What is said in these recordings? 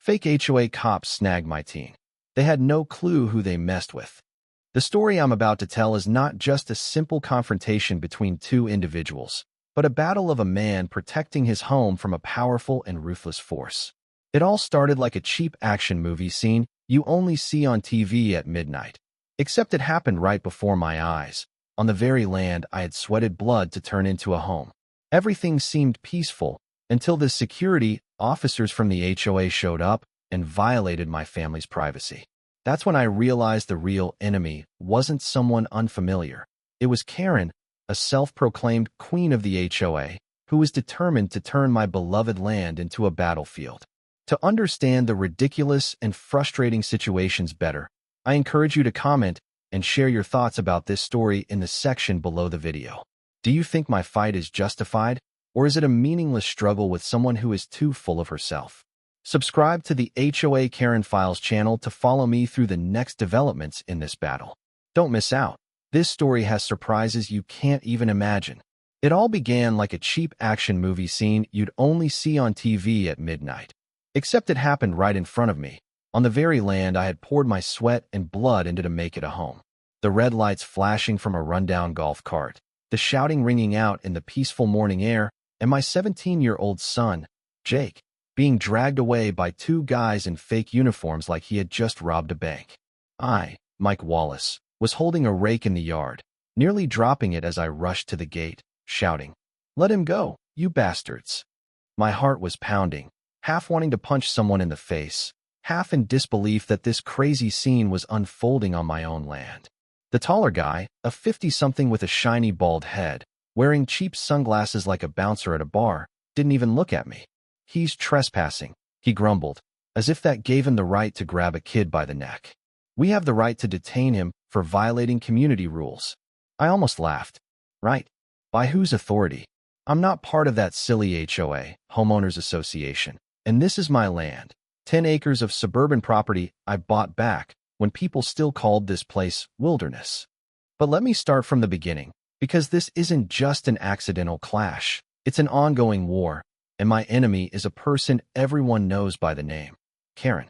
Fake HOA cops snagged my teen. They had no clue who they messed with. The story I'm about to tell is not just a simple confrontation between two individuals, but a battle of a man protecting his home from a powerful and ruthless force. It all started like a cheap action movie scene you only see on TV at midnight. Except it happened right before my eyes, on the very land I had sweated blood to turn into a home. Everything seemed peaceful until the security officers from the HOA showed up and violated my family's privacy. That's when I realized the real enemy wasn't someone unfamiliar. It was Karen, a self-proclaimed queen of the HOA, who was determined to turn my beloved land into a battlefield. To understand the ridiculous and frustrating situations better, I encourage you to comment and share your thoughts about this story in the section below the video. Do you think my fight is justified, or is it a meaningless struggle with someone who is too full of herself? Subscribe to the HOA Karen Files channel to follow me through the next developments in this battle. Don't miss out. This story has surprises you can't even imagine. It all began like a cheap action movie scene you'd only see on TV at midnight. Except it happened right in front of me, on the very land I had poured my sweat and blood into to make it a home. The red lights flashing from a rundown golf cart, the shouting ringing out in the peaceful morning air, and my 17-year-old son, Jake, being dragged away by two guys in fake uniforms like he had just robbed a bank. I, Mike Wallace, was holding a rake in the yard, nearly dropping it as I rushed to the gate, shouting, "Let him go, you bastards!" My heart was pounding, half wanting to punch someone in the face, half in disbelief that this crazy scene was unfolding on my own land. The taller guy, a 50-something with a shiny bald head, wearing cheap sunglasses like a bouncer at a bar, didn't even look at me. "He's trespassing," he grumbled, as if that gave him the right to grab a kid by the neck. "We have the right to detain him for violating community rules." I almost laughed. Right? By whose authority? I'm not part of that silly HOA, Homeowners Association, and this is my land. 10 acres of suburban property I bought back when people still called this place wilderness. But let me start from the beginning, because this isn't just an accidental clash. It's an ongoing war, and my enemy is a person everyone knows by the name, Karen.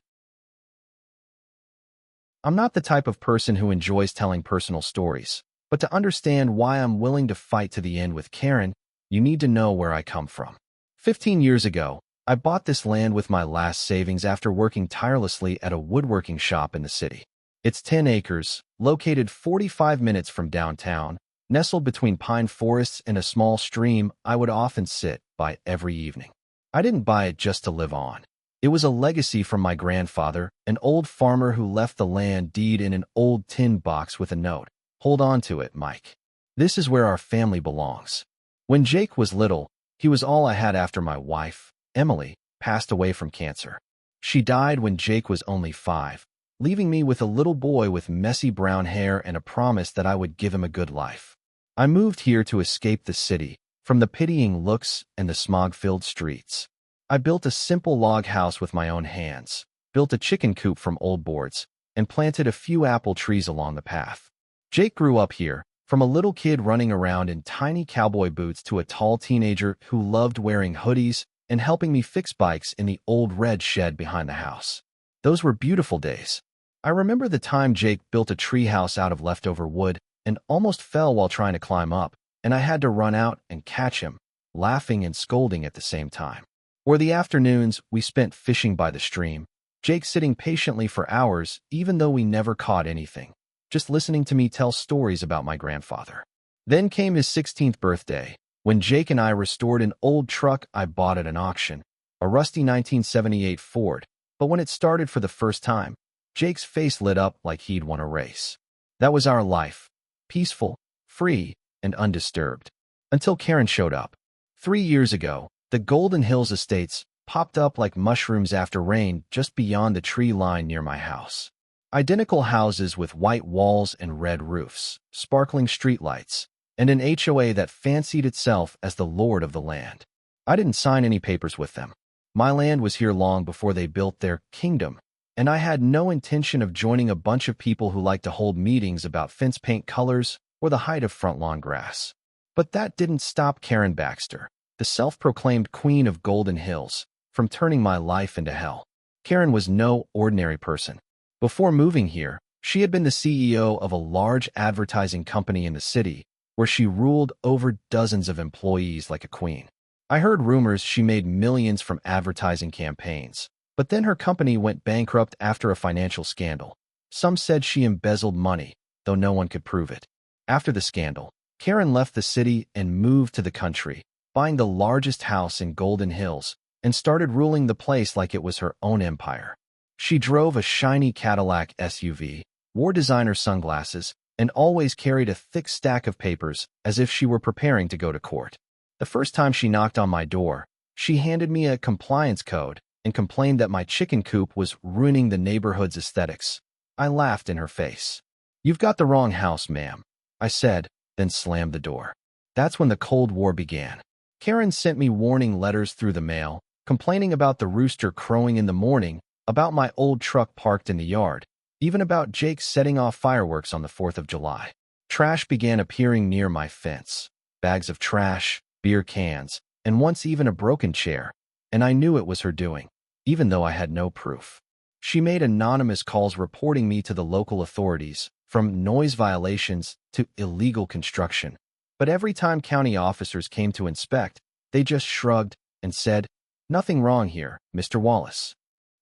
I'm not the type of person who enjoys telling personal stories, but to understand why I'm willing to fight to the end with Karen, you need to know where I come from. 15 years ago, I bought this land with my last savings after working tirelessly at a woodworking shop in the city. It's 10 acres, located 45 minutes from downtown, nestled between pine forests and a small stream I would often sit by every evening. I didn't buy it just to live on. It was a legacy from my grandfather, an old farmer who left the land deed in an old tin box with a note. "Hold on to it, Mike. This is where our family belongs." When Jake was little, he was all I had after my wife, Emily, passed away from cancer. She died when Jake was only 5, leaving me with a little boy with messy brown hair and a promise that I would give him a good life. I moved here to escape the city, from the pitying looks and the smog-filled streets. I built a simple log house with my own hands, built a chicken coop from old boards, and planted a few apple trees along the path. Jake grew up here, from a little kid running around in tiny cowboy boots to a tall teenager who loved wearing hoodies and helping me fix bikes in the old red shed behind the house. Those were beautiful days. I remember the time Jake built a tree house out of leftover wood and almost fell while trying to climb up, and I had to run out and catch him, laughing and scolding at the same time. Or the afternoons we spent fishing by the stream, Jake sitting patiently for hours even though we never caught anything, just listening to me tell stories about my grandfather. Then came his 16th birthday, when Jake and I restored an old truck I bought at an auction, a rusty 1978 Ford, but when it started for the first time, Jake's face lit up like he'd won a race. That was our life, peaceful, free, and undisturbed, until Karen showed up. 3 years ago, the Golden Hills Estates popped up like mushrooms after rain just beyond the tree line near my house. Identical houses with white walls and red roofs, sparkling streetlights, and an HOA that fancied itself as the lord of the land. I didn't sign any papers with them. My land was here long before they built their kingdom, and I had no intention of joining a bunch of people who like to hold meetings about fence paint colors or the height of front lawn grass. But that didn't stop Karen Baxter, the self-proclaimed queen of Golden Hills, from turning my life into hell. Karen was no ordinary person. Before moving here, she had been the CEO of a large advertising company in the city, where she ruled over dozens of employees like a queen. I heard rumors she made millions from advertising campaigns, but then her company went bankrupt after a financial scandal. Some said she embezzled money, though no one could prove it. After the scandal, Karen left the city and moved to the country, buying the largest house in Golden Hills, and started ruling the place like it was her own empire. She drove a shiny Cadillac SUV, wore designer sunglasses, and always carried a thick stack of papers as if she were preparing to go to court. The first time she knocked on my door, she handed me a compliance code and complained that my chicken coop was ruining the neighborhood's aesthetics. I laughed in her face. "You've got the wrong house, ma'am," I said, then slammed the door. That's when the Cold War began. Karen sent me warning letters through the mail, complaining about the rooster crowing in the morning, about my old truck parked in the yard, even about Jake setting off fireworks on the 4th of July. Trash began appearing near my fence. Bags of trash, beer cans, and once even a broken chair, and I knew it was her doing, even though I had no proof. She made anonymous calls reporting me to the local authorities, from noise violations to illegal construction. But every time county officers came to inspect, they just shrugged and said, "Nothing wrong here, Mr. Wallace."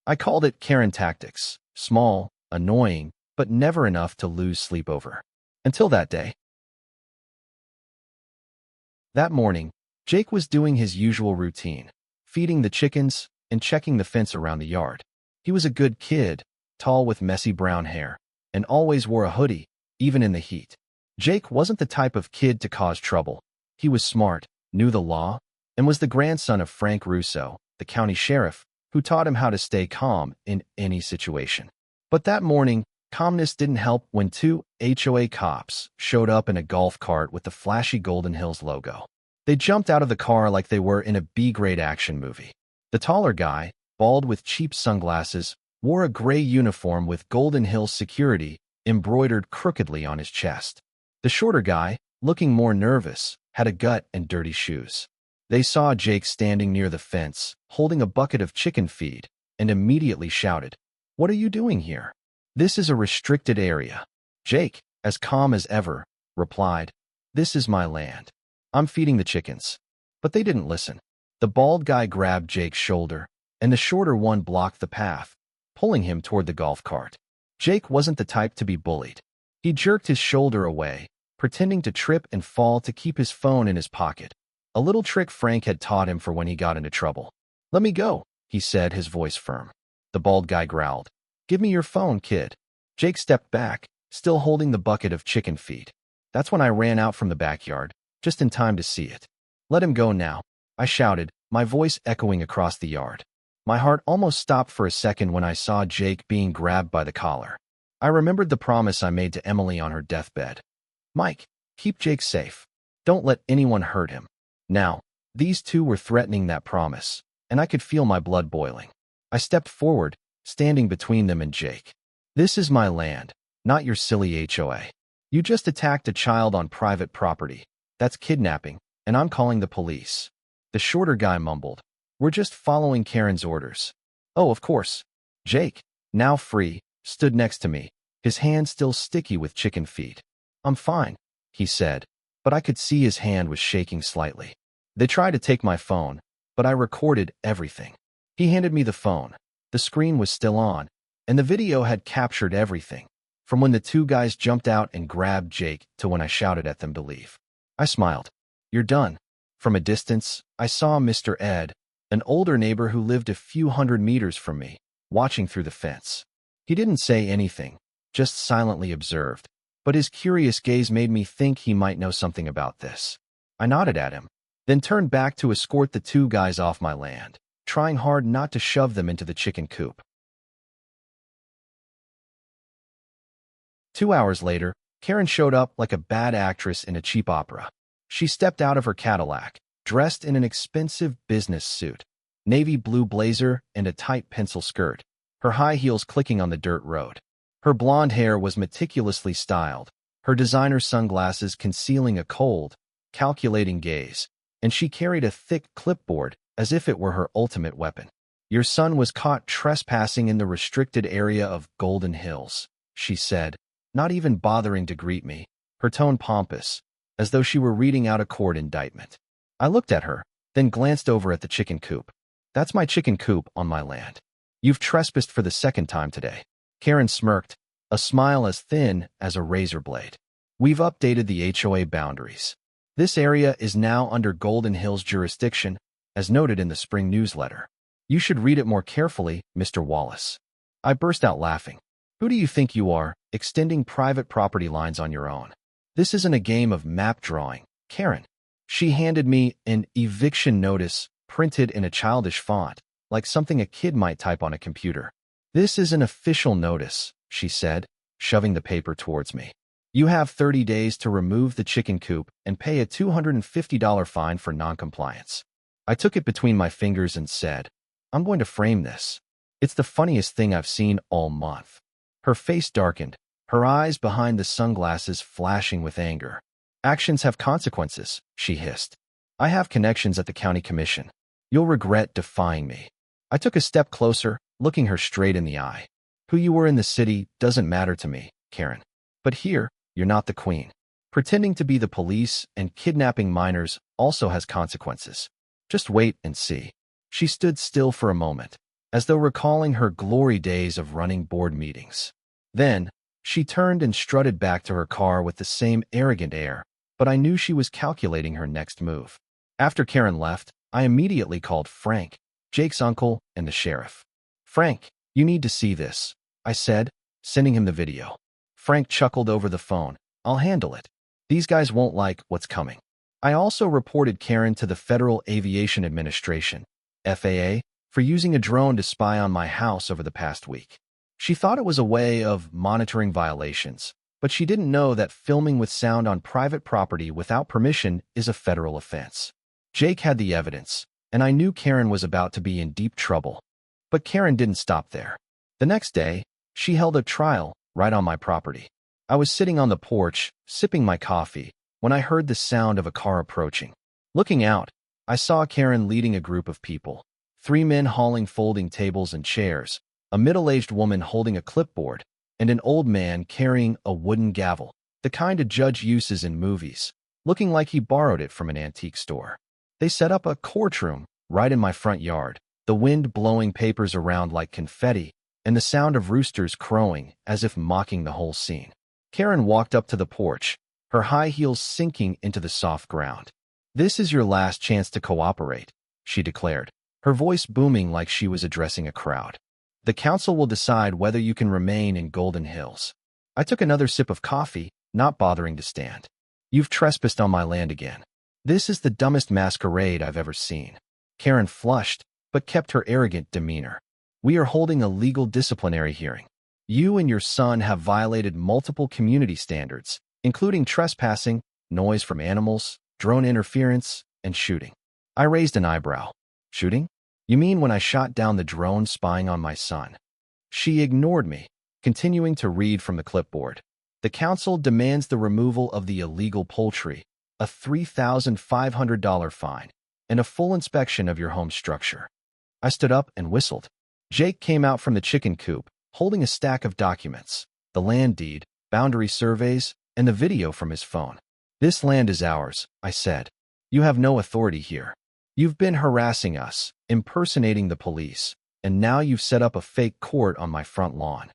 I called it Karen tactics, small, annoying, but never enough to lose sleep over. Until that day. That morning, Jake was doing his usual routine, feeding the chickens and checking the fence around the yard. He was a good kid, tall with messy brown hair, and always wore a hoodie, even in the heat. Jake wasn't the type of kid to cause trouble. He was smart, knew the law, and was the grandson of Frank Russo, the county sheriff, who taught him how to stay calm in any situation. But that morning, calmness didn't help when two HOA cops showed up in a golf cart with the flashy Golden Hills logo. They jumped out of the car like they were in a B-grade action movie. The taller guy, bald with cheap sunglasses, wore a gray uniform with Golden Hills security embroidered crookedly on his chest. The shorter guy, looking more nervous, had a gut and dirty shoes. They saw Jake standing near the fence, holding a bucket of chicken feed, and immediately shouted, "What are you doing here? This is a restricted area." Jake, as calm as ever, replied, "This is my land. I'm feeding the chickens." But they didn't listen. The bald guy grabbed Jake's shoulder, and the shorter one blocked the path, pulling him toward the golf cart. Jake wasn't the type to be bullied. He jerked his shoulder away, pretending to trip and fall to keep his phone in his pocket, a little trick Frank had taught him for when he got into trouble. "Let me go," he said, his voice firm. The bald guy growled, "Give me your phone, kid." Jake stepped back, still holding the bucket of chicken feed. That's when I ran out from the backyard, just in time to see it. "Let him go now," I shouted, my voice echoing across the yard. My heart almost stopped for a second when I saw Jake being grabbed by the collar. I remembered the promise I made to Emily on her deathbed. "Mike, keep Jake safe. Don't let anyone hurt him." Now, these two were threatening that promise, and I could feel my blood boiling. I stepped forward, standing between them and Jake. "This is my land, not your silly HOA. You just attacked a child on private property. That's kidnapping, and I'm calling the police." The shorter guy mumbled, "We're just following Karen's orders." "Oh, of course." Jake, now free, stood next to me, his hand still sticky with chicken feed. "I'm fine," he said, but I could see his hand was shaking slightly. "They tried to take my phone, but I recorded everything." He handed me the phone. The screen was still on, and the video had captured everything, from when the two guys jumped out and grabbed Jake to when I shouted at them to leave. I smiled. "You're done." From a distance, I saw Mr. Ed, an older neighbor who lived a few hundred meters from me, watching through the fence. He didn't say anything, just silently observed, but his curious gaze made me think he might know something about this. I nodded at him, then turned back to escort the two guys off my land, trying hard not to shove them into the chicken coop. 2 hours later, Karen showed up like a bad actress in a cheap opera. She stepped out of her Cadillac, dressed in an expensive business suit, navy blue blazer and a tight pencil skirt, her high heels clicking on the dirt road. Her blonde hair was meticulously styled, her designer sunglasses concealing a cold, calculating gaze, and she carried a thick clipboard as if it were her ultimate weapon. Your son was caught trespassing in the restricted area of Golden Hills, she said, not even bothering to greet me, her tone pompous, as though she were reading out a court indictment. I looked at her, then glanced over at the chicken coop. That's my chicken coop on my land. You've trespassed for the second time today. Karen smirked, a smile as thin as a razor blade. We've updated the HOA boundaries. This area is now under Golden Hills jurisdiction, as noted in the spring newsletter. You should read it more carefully, Mr. Wallace. I burst out laughing. Who do you think you are, extending private property lines on your own? This isn't a game of map drawing, Karen. She handed me an eviction notice printed in a childish font, like something a kid might type on a computer. This is an official notice, she said, shoving the paper towards me. You have 30 days to remove the chicken coop and pay a $250 fine for noncompliance. I took it between my fingers and said, I'm going to frame this. It's the funniest thing I've seen all month. Her face darkened, her eyes behind the sunglasses flashing with anger. Actions have consequences, she hissed. I have connections at the county commission. You'll regret defying me. I took a step closer, looking her straight in the eye. Who you were in the city doesn't matter to me, Karen. But here, you're not the queen. Pretending to be the police and kidnapping minors also has consequences. Just wait and see. She stood still for a moment, as though recalling her glory days of running board meetings. Then, she turned and strutted back to her car with the same arrogant air, but I knew she was calculating her next move. After Karen left, I immediately called Frank, Jake's uncle, and the sheriff. Frank, you need to see this, I said, sending him the video. Frank chuckled over the phone. I'll handle it. These guys won't like what's coming. I also reported Karen to the Federal Aviation Administration, FAA, for using a drone to spy on my house over the past week. She thought it was a way of monitoring violations, but she didn't know that filming with sound on private property without permission is a federal offense. Jake had the evidence, and I knew Karen was about to be in deep trouble. But Karen didn't stop there. The next day, she held a trial right on my property. I was sitting on the porch, sipping my coffee, when I heard the sound of a car approaching. Looking out, I saw Karen leading a group of people. 3 men hauling folding tables and chairs, a middle-aged woman holding a clipboard, and an old man carrying a wooden gavel, the kind a judge uses in movies, looking like he borrowed it from an antique store. They set up a courtroom right in my front yard, the wind blowing papers around like confetti, and the sound of roosters crowing as if mocking the whole scene. Karen walked up to the porch, her high heels sinking into the soft ground. This is your last chance to cooperate, she declared, her voice booming like she was addressing a crowd. The council will decide whether you can remain in Golden Hills. I took another sip of coffee, not bothering to stand. You've trespassed on my land again. This is the dumbest masquerade I've ever seen. Karen flushed, but kept her arrogant demeanor. We are holding a legal disciplinary hearing. You and your son have violated multiple community standards, including trespassing, noise from animals, drone interference, and shooting. I raised an eyebrow. Shooting? You mean when I shot down the drone spying on my son? She ignored me, continuing to read from the clipboard. The council demands the removal of the illegal poultry, a $3,500 fine, and a full inspection of your home structure. I stood up and whistled. Jake came out from the chicken coop, holding a stack of documents, the land deed, boundary surveys, and the video from his phone. This land is ours, I said. You have no authority here. You've been harassing us, impersonating the police, and now you've set up a fake court on my front lawn.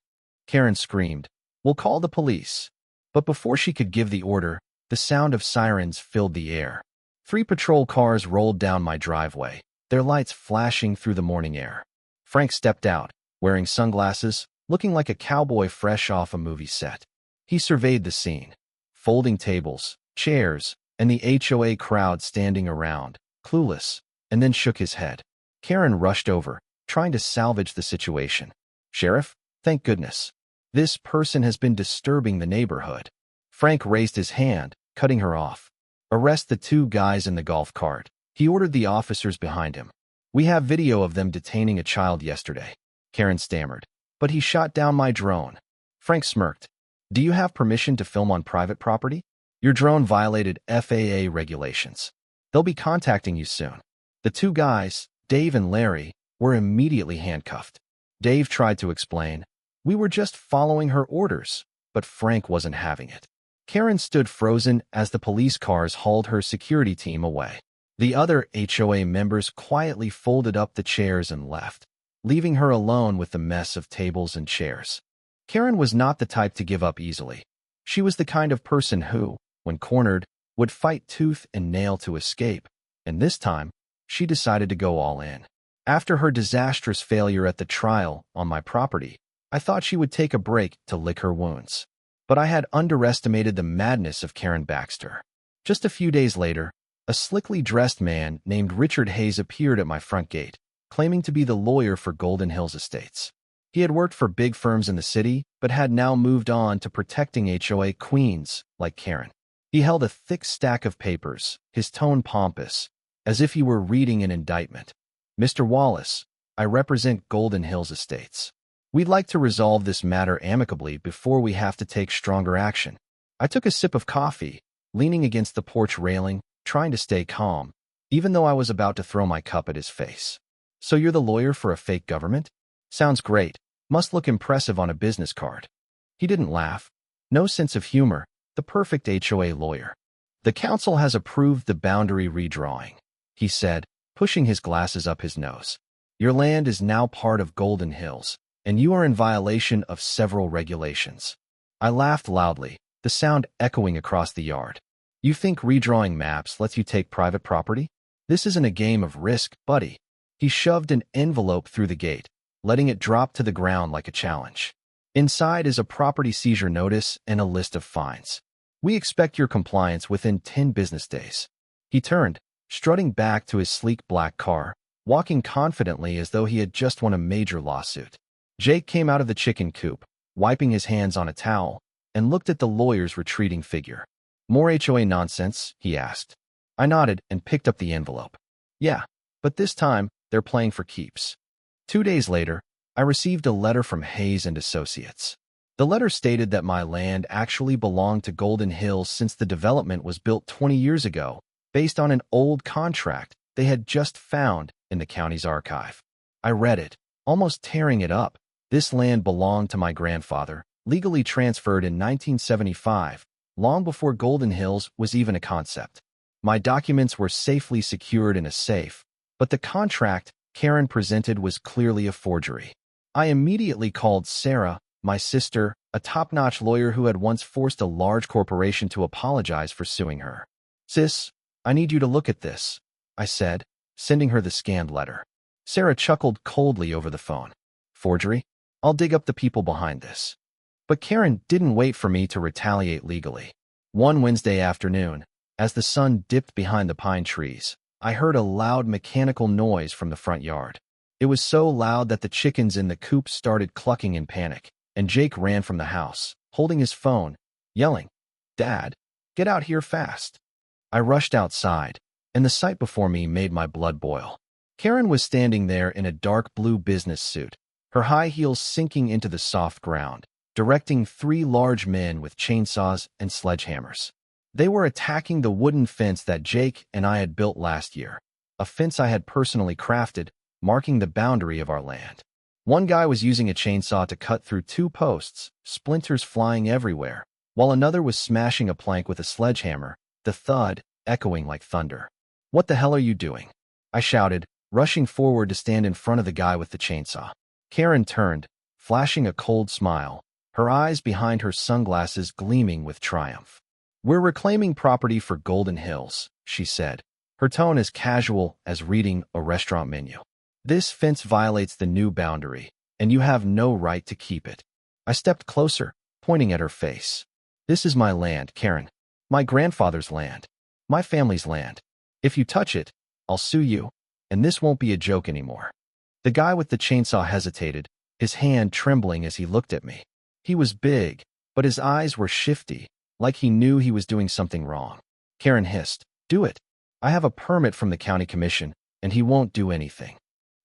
Karen screamed, We'll call the police. But before she could give the order, the sound of sirens filled the air. 3 patrol cars rolled down my driveway, their lights flashing through the morning air. Frank stepped out, wearing sunglasses, looking like a cowboy fresh off a movie set. He surveyed the scene. Folding tables, chairs, and the HOA crowd standing around, clueless, and then shook his head. Karen rushed over, trying to salvage the situation. Sheriff, thank goodness. This person has been disturbing the neighborhood. Frank raised his hand, cutting her off. Arrest the 2 guys in the golf cart. He ordered the officers behind him. We have video of them detaining a child yesterday. Karen stammered. But he shot down my drone. Frank smirked. Do you have permission to film on private property? Your drone violated FAA regulations. They'll be contacting you soon. The 2 guys, Dave and Larry, were immediately handcuffed. Dave tried to explain. We were just following her orders, but Frank wasn't having it. Karen stood frozen as the police cars hauled her security team away. The other HOA members quietly folded up the chairs and left, leaving her alone with the mess of tables and chairs. Karen was not the type to give up easily. She was the kind of person who, when cornered, would fight tooth and nail to escape, and this time, she decided to go all in. After her disastrous failure at the trial on my property, I thought she would take a break to lick her wounds. But I had underestimated the madness of Karen Baxter. Just a few days later, a slickly dressed man named Richard Hayes appeared at my front gate, claiming to be the lawyer for Golden Hills Estates. He had worked for big firms in the city, but had now moved on to protecting HOA queens like Karen. He held a thick stack of papers, his tone pompous, as if he were reading an indictment. Mr. Wallace, I represent Golden Hills Estates. We'd like to resolve this matter amicably before we have to take stronger action. I took a sip of coffee, leaning against the porch railing, trying to stay calm, even though I was about to throw my cup at his face. So you're the lawyer for a fake government? Sounds great. Must look impressive on a business card. He didn't laugh. No sense of humor. The perfect HOA lawyer. The council has approved the boundary redrawing, he said, pushing his glasses up his nose. Your land is now part of Golden Hills, and you are in violation of several regulations. I laughed loudly, the sound echoing across the yard. You think redrawing maps lets you take private property? This isn't a game of risk, buddy. He shoved an envelope through the gate, letting it drop to the ground like a challenge. Inside is a property seizure notice and a list of fines. We expect your compliance within 10 business days. He turned, strutting back to his sleek black car, walking confidently as though he had just won a major lawsuit. Jake came out of the chicken coop, wiping his hands on a towel, and looked at the lawyer's retreating figure. More HOA nonsense? He asked. I nodded and picked up the envelope. Yeah, but this time, they're playing for keeps. 2 days later, I received a letter from Hayes and Associates. The letter stated that my land actually belonged to Golden Hills since the development was built 20 years ago, based on an old contract they had just found in the county's archive. I read it, almost tearing it up. This land belonged to my grandfather, legally transferred in 1975, long before Golden Hills was even a concept. My documents were safely secured in a safe, but the contract Karen presented was clearly a forgery. I immediately called Sarah, my sister, a top-notch lawyer who had once forced a large corporation to apologize for suing her. Sis, I need you to look at this, I said, sending her the scanned letter. Sarah chuckled coldly over the phone. Forgery? I'll dig up the people behind this. But Karen didn't wait for me to retaliate legally. One Wednesday afternoon, as the sun dipped behind the pine trees, I heard a loud mechanical noise from the front yard. It was so loud that the chickens in the coop started clucking in panic, and Jake ran from the house, holding his phone, yelling, Dad, get out here fast. I rushed outside, and the sight before me made my blood boil. Karen was standing there in a dark blue business suit, her high heels sinking into the soft ground, directing 3 large men with chainsaws and sledgehammers. They were attacking the wooden fence that Jake and I had built last year, a fence I had personally crafted, marking the boundary of our land. One guy was using a chainsaw to cut through 2 posts, splinters flying everywhere, while another was smashing a plank with a sledgehammer, the thud echoing like thunder. What the hell are you doing? I shouted, rushing forward to stand in front of the guy with the chainsaw. Karen turned, flashing a cold smile, her eyes behind her sunglasses gleaming with triumph. We're reclaiming property for Golden Hills, she said, her tone as casual as reading a restaurant menu. This fence violates the new boundary, and you have no right to keep it. I stepped closer, pointing at her face. This is my land, Karen. My grandfather's land. My family's land. If you touch it, I'll sue you, and this won't be a joke anymore. The guy with the chainsaw hesitated, his hand trembling as he looked at me. He was big, but his eyes were shifty, like he knew he was doing something wrong. Karen hissed, Do it. I have a permit from the county commission, and he won't do anything.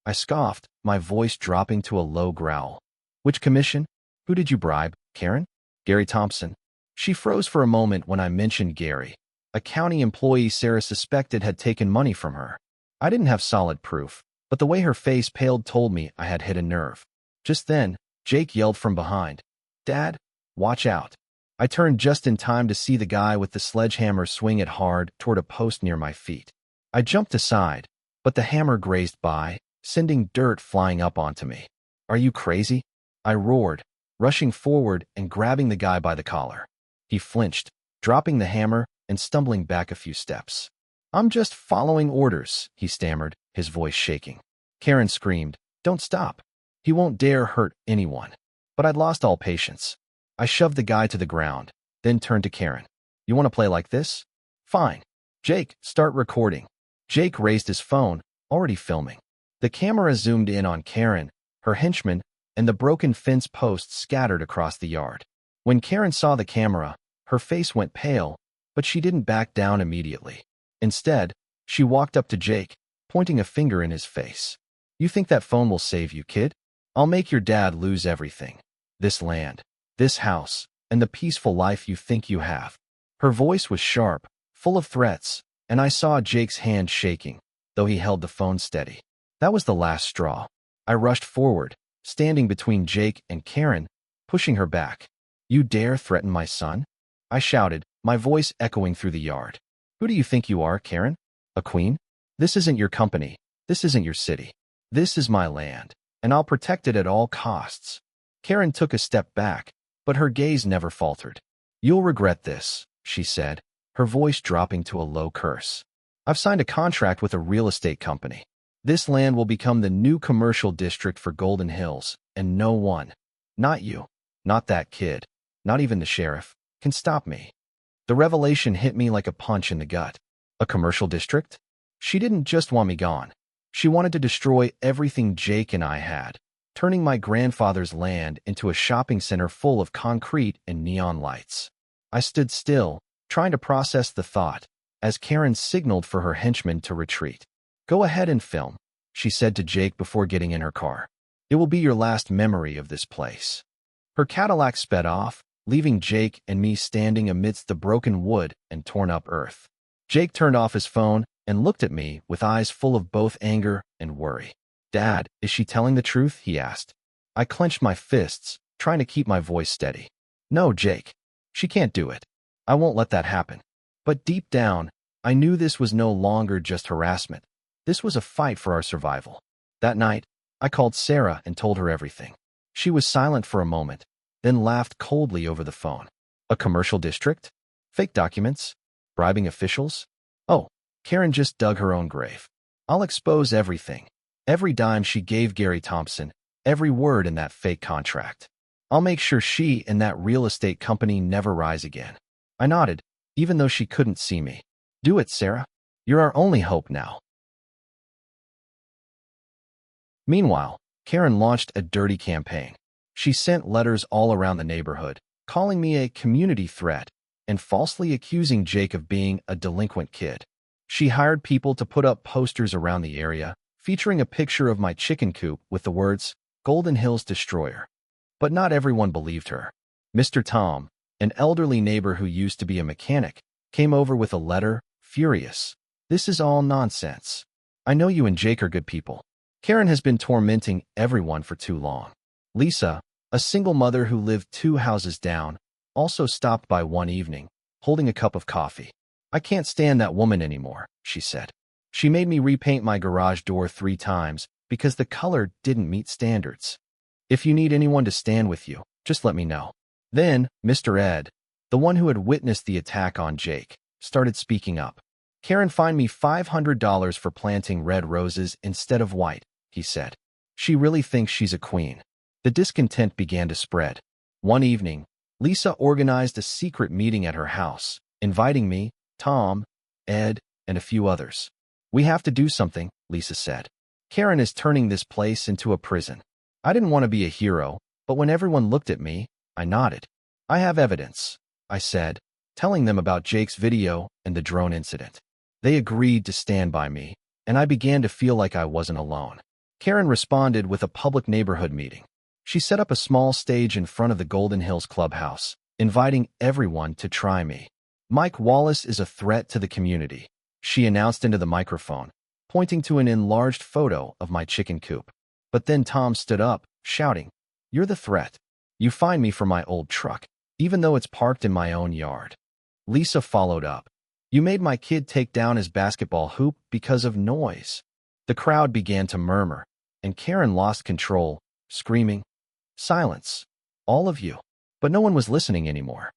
I scoffed, my voice dropping to a low growl. Which commission? Who did you bribe, Karen? Gary Thompson. She froze for a moment when I mentioned Gary, a county employee Sarah suspected had taken money from her. I didn't have solid proof, but the way her face paled told me I had hit a nerve. Just then, Jake yelled from behind, "Dad, watch out." I turned just in time to see the guy with the sledgehammer swing it hard toward a post near my feet. I jumped aside, but the hammer grazed by, sending dirt flying up onto me. "Are you crazy?" I roared, rushing forward and grabbing the guy by the collar. He flinched, dropping the hammer and stumbling back a few steps. "I'm just following orders," he stammered, his voice shaking. Karen screamed, "Don't stop. He won't dare hurt anyone." But I'd lost all patience. I shoved the guy to the ground, then turned to Karen. "You want to play like this? Fine. Jake, start recording." Jake raised his phone, already filming. The camera zoomed in on Karen, her henchman, and the broken fence posts scattered across the yard. When Karen saw the camera, her face went pale, but she didn't back down immediately. Instead, she walked up to Jake, pointing a finger in his face. "You think that phone will save you, kid? I'll make your dad lose everything. This land, this house, and the peaceful life you think you have." Her voice was sharp, full of threats, and I saw Jake's hand shaking, though he held the phone steady. That was the last straw. I rushed forward, standing between Jake and Karen, pushing her back. "You dare threaten my son?" I shouted, my voice echoing through the yard. "Who do you think you are, Karen? A queen? This isn't your company. This isn't your city. This is my land, and I'll protect it at all costs." Karen took a step back, but her gaze never faltered. "You'll regret this," she said, her voice dropping to a low curse. "I've signed a contract with a real estate company. This land will become the new commercial district for Golden Hills, and no one, not you, not that kid, not even the sheriff, can stop me." The revelation hit me like a punch in the gut. A commercial district? She didn't just want me gone. She wanted to destroy everything Jake and I had, turning my grandfather's land into a shopping center full of concrete and neon lights. I stood still, trying to process the thought, as Karen signaled for her henchman to retreat. "Go ahead and film," she said to Jake before getting in her car. "It will be your last memory of this place." Her Cadillac sped off, leaving Jake and me standing amidst the broken wood and torn-up earth. Jake turned off his phone and looked at me with eyes full of both anger and worry. "Dad, is she telling the truth?" he asked. I clenched my fists, trying to keep my voice steady. "No, Jake. She can't do it. I won't let that happen." But deep down, I knew this was no longer just harassment. This was a fight for our survival. That night, I called Sarah and told her everything. She was silent for a moment, then laughed coldly over the phone. "A commercial district? Fake documents? Bribing officials? Oh, Karen just dug her own grave. I'll expose everything. Every dime she gave Gary Thompson, every word in that fake contract. I'll make sure she and that real estate company never rise again." I nodded, even though she couldn't see me. "Do it, Sarah. You're our only hope now." Meanwhile, Karen launched a dirty campaign. She sent letters all around the neighborhood, calling me a community threat and falsely accusing Jake of being a delinquent kid. She hired people to put up posters around the area, featuring a picture of my chicken coop with the words, "Golden Hills Destroyer." But not everyone believed her. Mr. Tom, an elderly neighbor who used to be a mechanic, came over with a letter, furious. "This is all nonsense. I know you and Jake are good people. Karen has been tormenting everyone for too long." Lisa, a single mother who lived 2 houses down, also stopped by one evening, holding a cup of coffee. "I can't stand that woman anymore," she said. "She made me repaint my garage door 3 times because the color didn't meet standards. If you need anyone to stand with you, just let me know." Then, Mr. Ed, the one who had witnessed the attack on Jake, started speaking up. "Karen fined me $500 for planting red roses instead of white," he said. "She really thinks she's a queen." The discontent began to spread. One evening, Lisa organized a secret meeting at her house, inviting me, Tom, Ed, and a few others. "We have to do something," Lisa said. "Karen is turning this place into a prison." I didn't want to be a hero, but when everyone looked at me, I nodded. "I have evidence," I said, telling them about Jake's video and the drone incident. They agreed to stand by me, and I began to feel like I wasn't alone. Karen responded with a public neighborhood meeting. She set up a small stage in front of the Golden Hills Clubhouse, inviting everyone to try me. "Mike Wallace is a threat to the community," she announced into the microphone, pointing to an enlarged photo of my chicken coop. But then Tom stood up, shouting, "You're the threat. You fined me for my old truck, even though it's parked in my own yard." Lisa followed up, "You made my kid take down his basketball hoop because of noise." The crowd began to murmur, and Karen lost control, screaming, "Silence, all of you." But no one was listening anymore.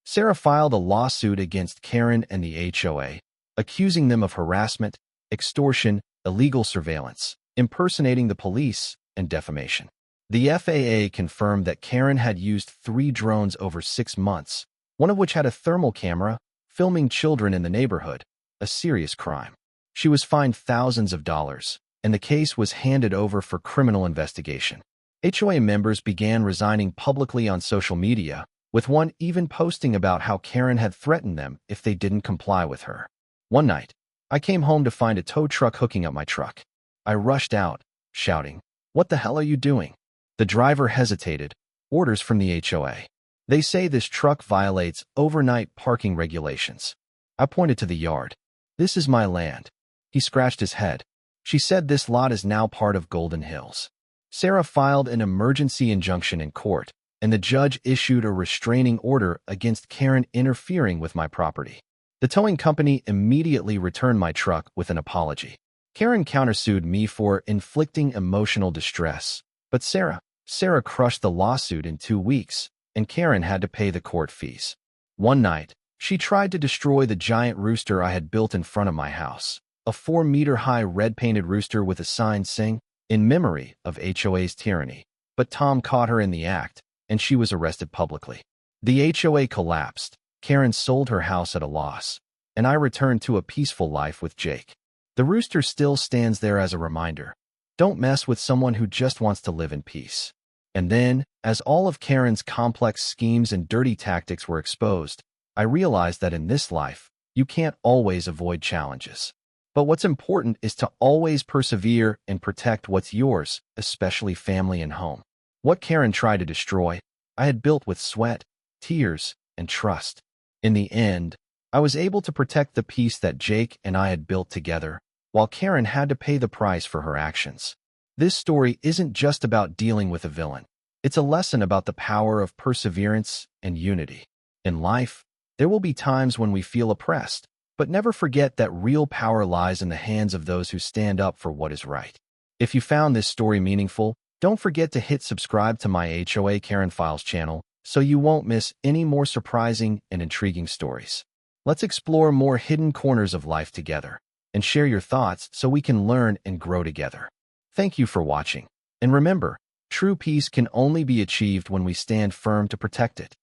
Sarah filed a lawsuit against Karen and the HOA, accusing them of harassment, extortion, illegal surveillance, impersonating the police, and defamation. The FAA confirmed that Karen had used 3 drones over 6 months, one of which had a thermal camera, filming children in the neighborhood, a serious crime. She was fined thousands of dollars, and the case was handed over for criminal investigation. HOA members began resigning publicly on social media, with one even posting about how Karen had threatened them if they didn't comply with her. One night, I came home to find a tow truck hooking up my truck. I rushed out, shouting, "What the hell are you doing?" The driver hesitated. "Orders from the HOA. They say this truck violates overnight parking regulations." I pointed to the yard. "This is my land." He scratched his head. "She said this lot is now part of Golden Hills." Sarah filed an emergency injunction in court, and the judge issued a restraining order against Karen interfering with my property. The towing company immediately returned my truck with an apology. Karen countersued me for inflicting emotional distress, but Sarah crushed the lawsuit in 2 weeks, and Karen had to pay the court fees. One night, she tried to destroy the giant rooster I had built in front of my house, a 4-meter-high red-painted rooster with a sign saying, "In memory of HOA's tyranny." But Tom caught her in the act, and she was arrested publicly. The HOA collapsed, Karen sold her house at a loss, and I returned to a peaceful life with Jake. The rooster still stands there as a reminder. Don't mess with someone who just wants to live in peace. And then, as all of Karen's complex schemes and dirty tactics were exposed, I realized that in this life, you can't always avoid challenges. But what's important is to always persevere and protect what's yours, especially family and home. What Karen tried to destroy, I had built with sweat, tears, and trust. In the end, I was able to protect the peace that Jake and I had built together, while Karen had to pay the price for her actions. This story isn't just about dealing with a villain. It's a lesson about the power of perseverance and unity. In life, there will be times when we feel oppressed, but never forget that real power lies in the hands of those who stand up for what is right. If you found this story meaningful, don't forget to hit subscribe to my HOA Karen Files channel so you won't miss any more surprising and intriguing stories. Let's explore more hidden corners of life together and share your thoughts so we can learn and grow together. Thank you for watching. And remember, true peace can only be achieved when we stand firm to protect it.